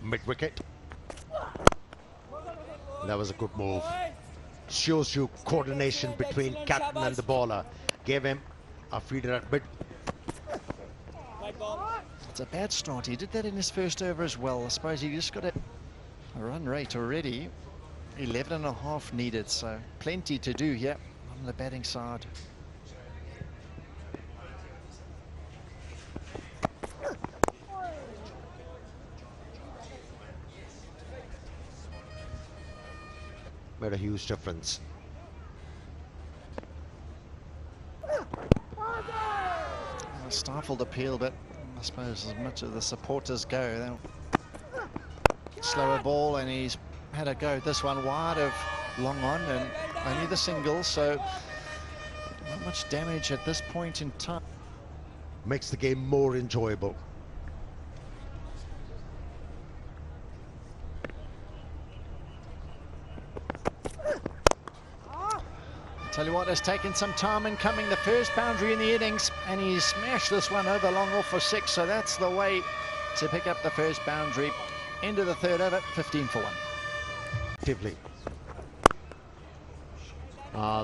mid-wicket. That was a good move. Shows you coordination between captain and the bowler. Gave him a feeder at mid. It's a bad start. He did that in his first over as well. I suppose he just got a run rate already. 11.5 needed, so plenty to do here on the batting side. Made a huge difference. Stifled appeal, but I suppose as much as the supporters go, slower ball, and he's had a go. This one wide of long on and only the single, so not much damage at this point in time. Makes the game more enjoyable. Tell you what, it's taken some time in coming. The first boundary in the innings, and he's smashed this one over long off for 6, so that's the way to pick up the first boundary. Into the third over, 15 for 1.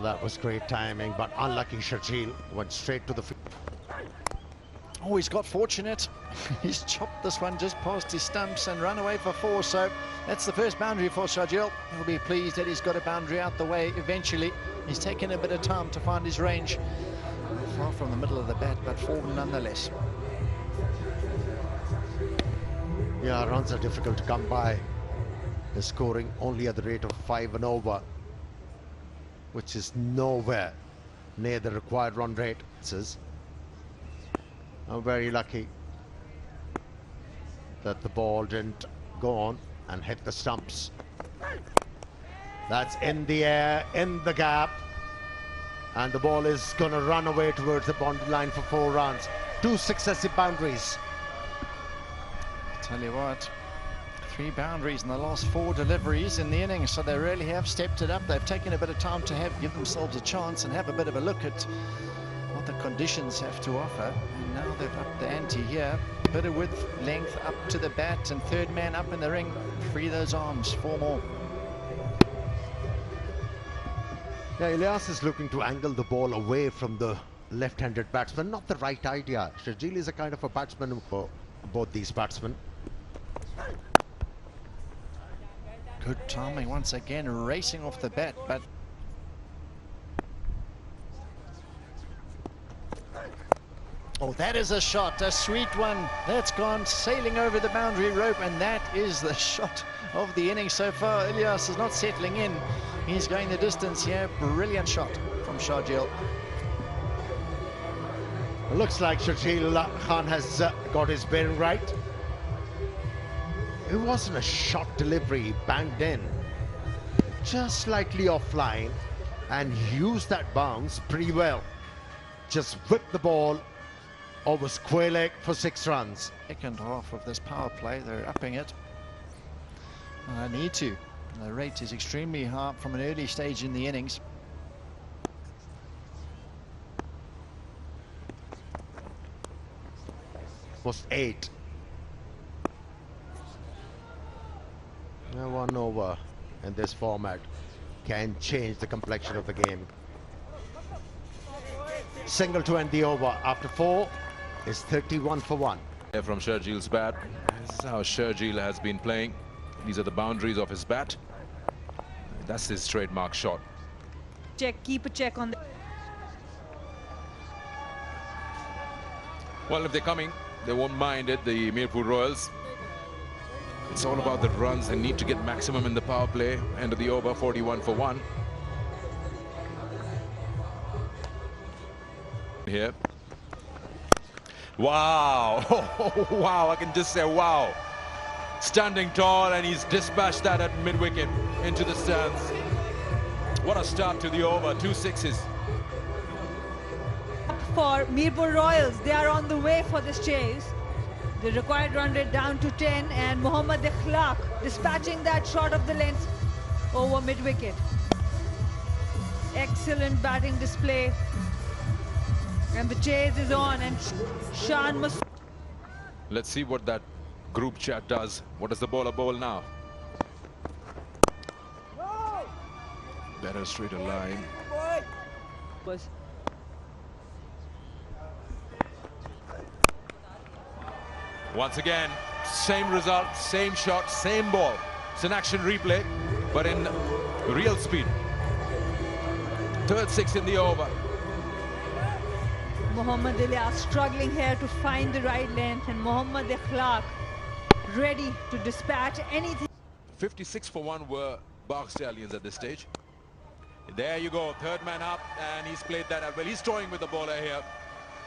That was great timing, but unlucky. Sharjeel went straight to the field. Oh, he's got fortunate. He's chopped this one just past his stumps and run away for 4, so that's the first boundary for Sharjeel. He'll be pleased that he's got a boundary out the way eventually. He's taken a bit of time to find his range. Far from the middle of the bat, but 4 nonetheless. Yeah, runs are difficult to come by. They're scoring only at the rate of 5 and over, which is nowhere near the required run rate. It says. I'm very lucky that the ball didn't go on and hit the stumps. That's in the air, in the gap, and the ball is going to run away towards the boundary line for 4 runs. 2 successive boundaries. Tell you what, 3 boundaries in the last 4 deliveries in the innings, so they really have stepped it up. They've taken a bit of time to give themselves a chance and have a bit of a look at what the conditions have to offer. And now they've upped the ante here. Bit of width, length up to the bat, and third man up in the ring. Free those arms, 4 more. Yeah, Ilyas is looking to angle the ball away from the left-handed batsman. Not the right idea. Sharjeel is a kind of a batsman for both these batsmen. Good timing once again, racing off the bat, but oh, that is a shot, a sweet one. That's gone sailing over the boundary rope, and that is the shot of the innings so far. Ilyas is not settling in. He's going the distance here. Brilliant shot from Sharjeel. It looks like Sharjeel Khan has got his bearing right. It wasn't a shot delivery, he banged in. Just slightly offline and used that bounce pretty well. Just whipped the ball over square leg for 6 runs. Second half of this power play, they're upping it. I need to. The rate is extremely high from an early stage in the innings. Almost 8. Now 1 over in this format can change the complexion of the game. Single to end the over after 4 is 31 for 1. From Sharjeel's bat. This is how Sharjeel has been playing. These are the boundaries of his bat. That's his trademark shot. Keep a check on the... Well, if they're coming, they won't mind it, the Mirpur Royals. It's all about the runs. They need to get maximum in the power play. End of the over, 41 for 1. Here. Wow. Oh, wow, I can just say wow. Standing tall, and he's dispatched that at mid-wicket into the stands. What a start to the over, 2 sixes. For Mirpur Royals, they are on the way for this chase. The required run rate down to 10, and Mohammad Akhlaq dispatching that shot of the length over mid-wicket. Excellent batting display. And the chase is on, and Shan must... Let's see what that group chat does. What does the bowler bowl now? Better straighter line. Was Once again, same result, same shot, same ball. It's an action replay, but in real speed. Third six in the over. Mohammad Ilyas struggling here to find the right length, and Mohammad Akhlaq ready to dispatch anything. 56 for 1 were Bagh Stallions at this stage. There you go, third man up, and he's played that out well. He's toying with the bowler here.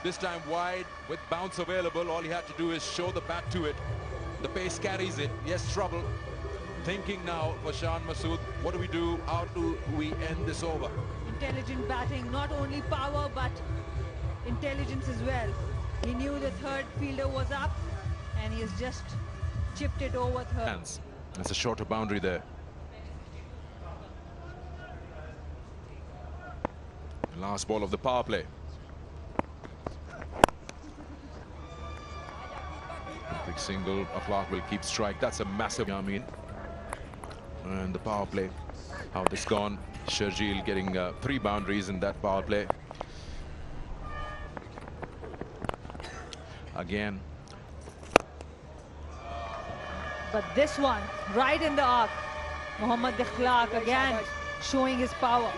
This time wide with bounce available. All he had to do is show the bat to it. The pace carries it. Yes, trouble. Thinking now for Shan Masood, what do we do? How do we end this over? Intelligent batting, not only power but intelligence as well. He knew the third fielder was up and he has just chipped it over third. Hands. That's a shorter boundary there. Last ball of the power play. Big single. Akhlaq will keep strike. That's a massive, I mean. And the power play. How this gone. Sharjeel getting 3 boundaries in that power play. Again. But this one, right in the arc. Mohammad Akhlaq again showing his power.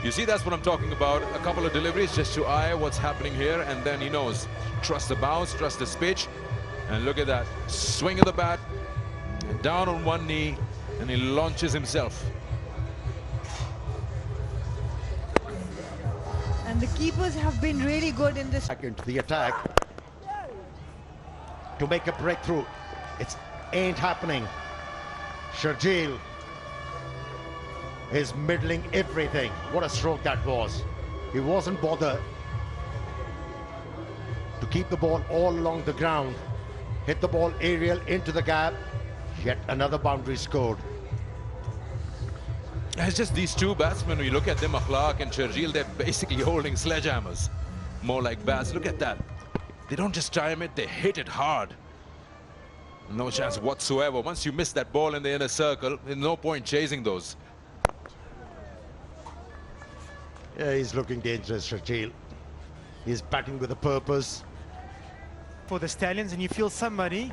You see, that's what I'm talking about. A couple of deliveries just to eye what's happening here, and then he knows. Trust the bounce, trust the pitch. And look at that. Swing of the bat. Down on one knee, and he launches himself. And the keepers have been really good in this. Back into the attack to make a breakthrough. It ain't happening. Sharjeel is middling everything. What a stroke that was. He wasn't bothered to keep the ball all along the ground. Hit the ball aerial into the gap. Yet another boundary scored. It's just these two batsmen, when you look at them, Akhlaq and Sharjeel, they're basically holding sledgehammers. More like bats. Look at that. They don't just time it, they hit it hard. No chance whatsoever. Once you miss that ball in the inner circle, there's no point chasing those. Yeah, he's looking dangerous, Sharjeel. He's batting with a purpose. For the Stallions, and you feel somebody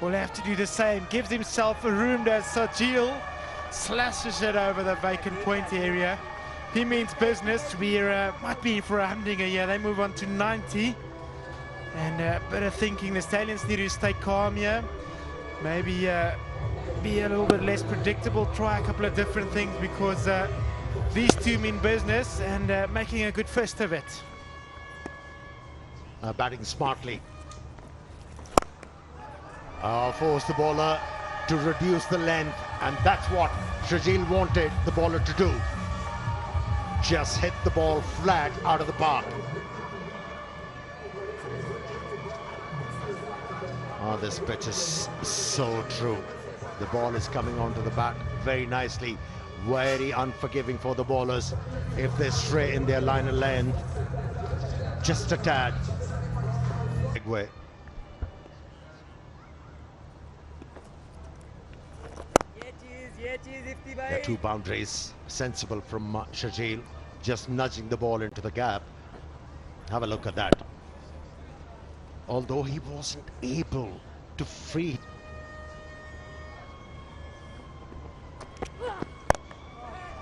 will have to do the same. Gives himself a room as Sharjeel slashes it over the vacant point area. He means business. We might be for 100 a year. They move on to 90. And a bit of thinking. The Stallions need to stay calm here. Maybe be a little bit less predictable. Try a couple of different things, because these two mean business, and making a good fist of it. Batting smartly. Force the bowler to reduce the length, and that's what Sharjeel wanted the bowler to do. Just hit the ball flat out of the park. Oh, this pitch is so true. The ball is coming onto the bat very nicely. Very unforgiving for the bowlers if they stray in their line of length just a tad. Big way. There are 2 boundaries. Sensible from Sharjeel, just nudging the ball into the gap. Have a look at that. Although he wasn't able to free.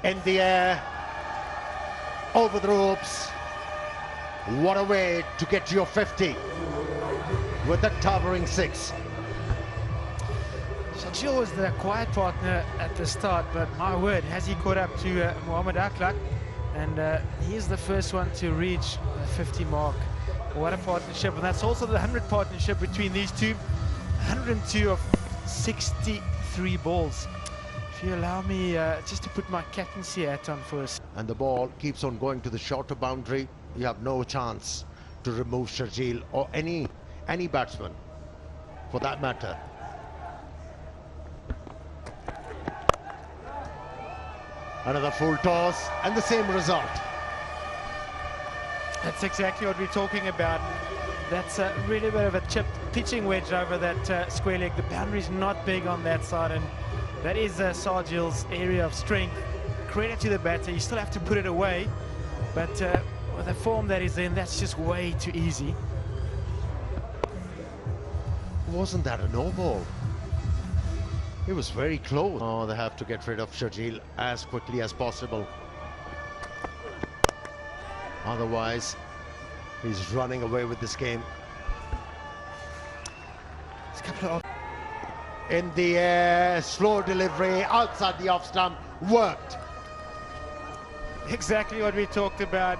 In the air, over the ropes. What a way to get to your 50 with that towering 6. Sharjeel was the quiet partner at the start, but my word, has he caught up to Mohammad Akhlaq, and he's the first one to reach the 50 mark. What a partnership, and that's also the 100 partnership between these two. 102 of 63 balls. If you allow me just to put my captaincy hat on first. And the ball keeps on going to the shorter boundary. You have no chance to remove Sharjeel or any batsman for that matter. Another full toss and the same result. That's exactly what we're talking about. That's a really bit of a chipped pitching wedge over that square leg. The boundary's not big on that side, and that is Sharjeel's area of strength. Credit to the batter, you still have to put it away, but with the form that he's in, that's just way too easy. Wasn't that a no ball? It was very close. Oh, they have to get rid of Sharjeel as quickly as possible. Otherwise, he's running away with this game. It's a couple of In the air, slow delivery outside the off stump, worked. exactly what we talked about.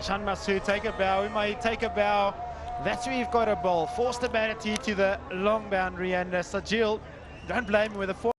Shan Masood, take a bow. We might take a bow. That's where you've got a ball. Force the batter to the long boundary, and Sharjeel, don't blame him with a